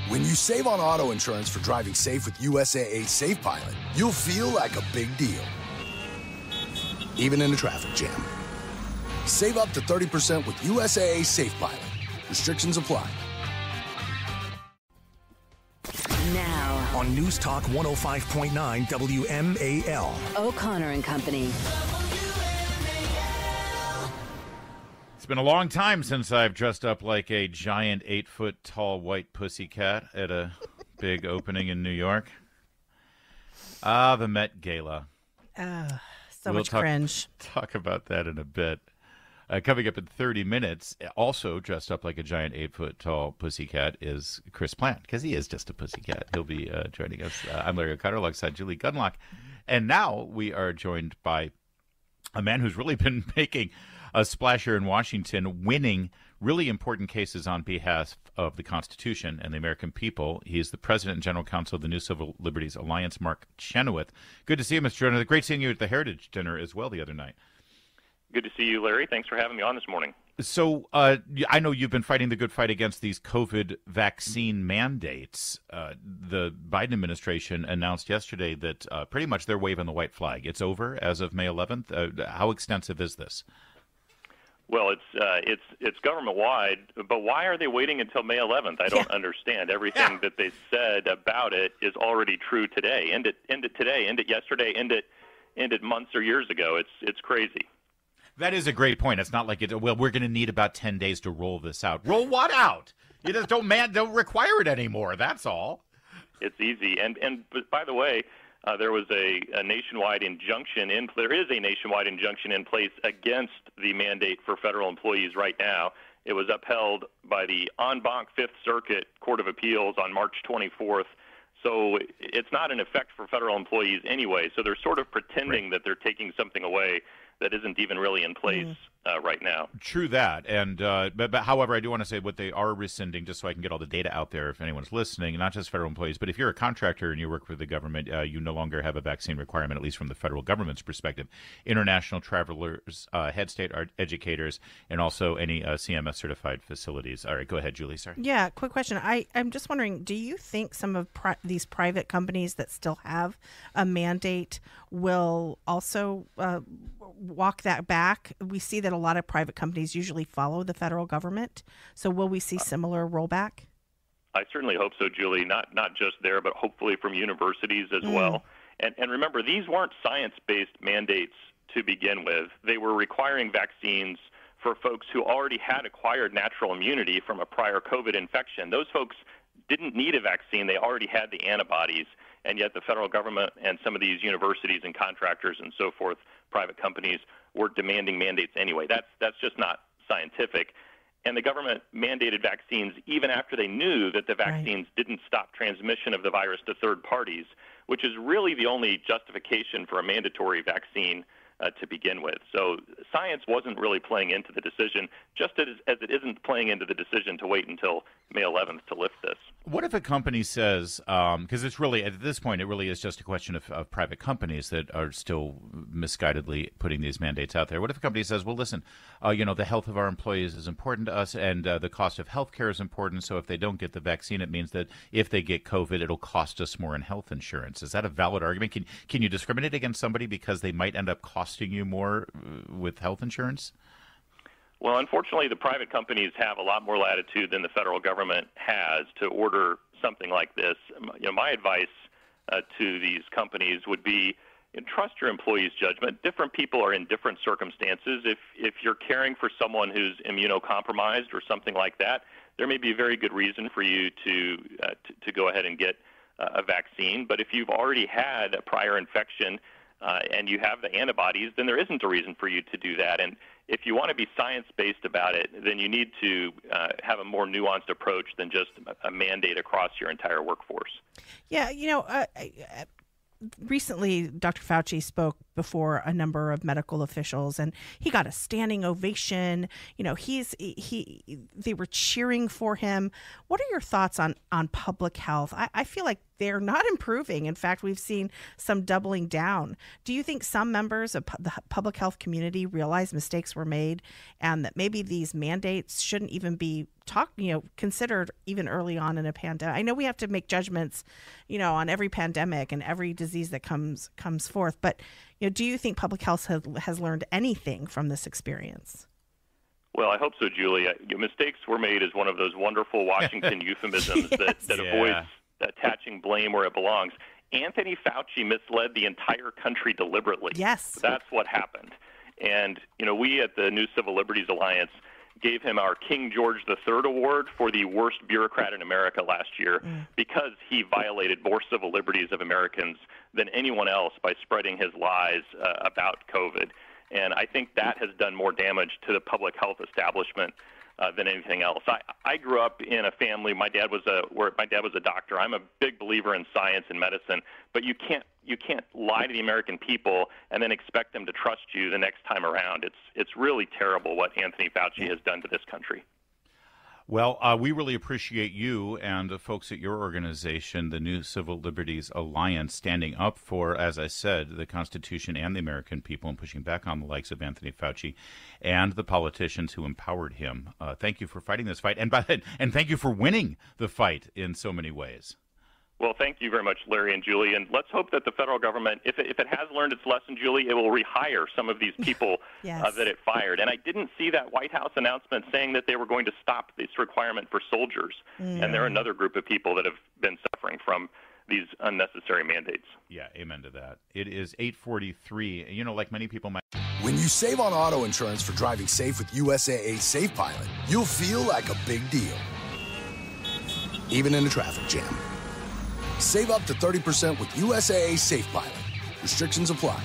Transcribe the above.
When you save on auto insurance for driving safe with USAA Safe Pilot, you'll feel like a big deal, even in a traffic jam. Save up to 30% with USAA Safe Pilot. Restrictions apply. Now, on News Talk 105.9 WMAL. O'Connor and Company. It's been a long time since I've dressed up like a giant 8-foot-tall white pussycat at a big opening in New York. The Met Gala. So much cringe. Talk about that in a bit. Coming up in 30 minutes, also dressed up like a giant 8-foot-tall pussycat is Chris Plant, because he is just a pussycat. He'll be joining us. I'm Larry O'Connor alongside Julie Gunlock. And now we are joined by a man who's really been making a splash here in Washington, winning really important cases on behalf of the Constitution and the American people. He's the president and general counsel of the New Civil Liberties Alliance, Mark Chenoweth. Good to see you, Mr. Chenoweth. Great seeing you at the Heritage Dinner as well the other night. Good to see you, Larry. Thanks for having me on this morning. So I know you've been fighting the good fight against these COVID vaccine mandates. The Biden administration announced yesterday that pretty much they're waving the white flag. It's over as of May 11th. How extensive is this? Well, it's government-wide, but why are they waiting until May 11th? I don't understand. Everything that they said about it is already true today. End it today. End it yesterday. End it months or years ago. It's crazy. That is a great point. It's not like we're going to need about 10 days to roll this out. Roll what out? You just don't require it anymore. That's all. It's easy. And by the way, there was a nationwide injunction there is a nationwide injunction in place against the mandate for federal employees right now. It was upheld by the en banc Fifth Circuit Court of Appeals on March 24th. So it's not in effect for federal employees anyway. So they're sort of pretending that they're taking something away that isn't even really in place right now. True that. And but however, I do want to say what they are rescinding, just so I can get all the data out there if anyone's listening, not just federal employees, but if you're a contractor and you work for the government, you no longer have a vaccine requirement, at least from the federal government's perspective. International travelers, head state educators, and also any CMS-certified facilities. All right, go ahead, Julie. Sorry. Yeah, quick question. I'm just wondering, do you think some of these private companies that still have a mandate will also walk that back? We see that a lot of private companies usually follow the federal government. So will we see similar rollback? I certainly hope so, Julie. Not just there, but hopefully from universities as well. And remember, these weren't science-based mandates to begin with. They were requiring vaccines for folks who already had acquired natural immunity from a prior COVID infection. Those folks didn't need a vaccine. They already had the antibodies. And yet the federal government and some of these universities and contractors and so forth, private companies, were demanding mandates anyway. That's just not scientific. And the government mandated vaccines even after they knew that the vaccines didn't stop transmission of the virus to third parties, which is really the only justification for a mandatory vaccine to begin with. So science wasn't really playing into the decision, just as it isn't playing into the decision to wait until May 11th to lift this. What if a company says, because it's really, at this point, it really is just a question of private companies that are still misguidedly putting these mandates out there. What if a company says, well, listen, the health of our employees is important to us, and the cost of health care is important, so if they don't get the vaccine, it means that if they get COVID, it'll cost us more in health insurance. Is that a valid argument? Can you discriminate against somebody because they might end up costing you more with health insurance? Well, unfortunately, the private companies have a lot more latitude than the federal government has to order something like this. My advice to these companies would be trust your employees' judgment. Different people are in different circumstances. If you're caring for someone who's immunocompromised or something like that, there may be a very good reason for you to go ahead and get a vaccine. But if you've already had a prior infection and you have the antibodies, then there isn't a reason for you to do that. And if you want to be science-based about it, then you need to have a more nuanced approach than just a mandate across your entire workforce. Yeah, recently Dr. Fauci spoke before a number of medical officials, and he got a standing ovation. You know, they were cheering for him. What are your thoughts on public health? I feel like they're not improving. In fact, we've seen some doubling down. Do you think some members of the public health community realize mistakes were made and that maybe these mandates shouldn't even be considered even early on in a pandemic? I know we have to make judgments, on every pandemic and every disease that comes forth, but do you think public health has learned anything from this experience? Well, I hope so, Julie. Mistakes were made is one of those wonderful Washington euphemisms that avoids attaching blame where it belongs. Anthony Fauci misled the entire country deliberately. Yes. That's what happened. And, we at the New Civil Liberties Alliance gave him our King George III Award for the worst bureaucrat in America last year because he violated more civil liberties of Americans than anyone else by spreading his lies about COVID. And I think that has done more damage to the public health establishment than anything else. I grew up in a family. My dad was a doctor. I'm a big believer in science and medicine, but you can't lie to the American people and then expect them to trust you the next time around. It's really terrible what Anthony Fauci has done to this country. Well, we really appreciate you and the folks at your organization, the New Civil Liberties Alliance, standing up for, as I said, the Constitution and the American people and pushing back on the likes of Anthony Fauci and the politicians who empowered him. Thank you for fighting this fight, and thank you for winning the fight in so many ways. Well, thank you very much, Larry and Julie. And let's hope that the federal government, if it has learned its lesson, Julie, it will rehire some of these people yes. That it fired. And I didn't see that White House announcement saying that they were going to stop this requirement for soldiers. And they're another group of people that have been suffering from these unnecessary mandates. Yeah, amen to that. It is 8:43. Like many people might. When you save on auto insurance for driving safe with USAA Safe Pilot, you'll feel like a big deal, even in a traffic jam. Save up to 30% with USAA Safe Pilot. Restrictions apply.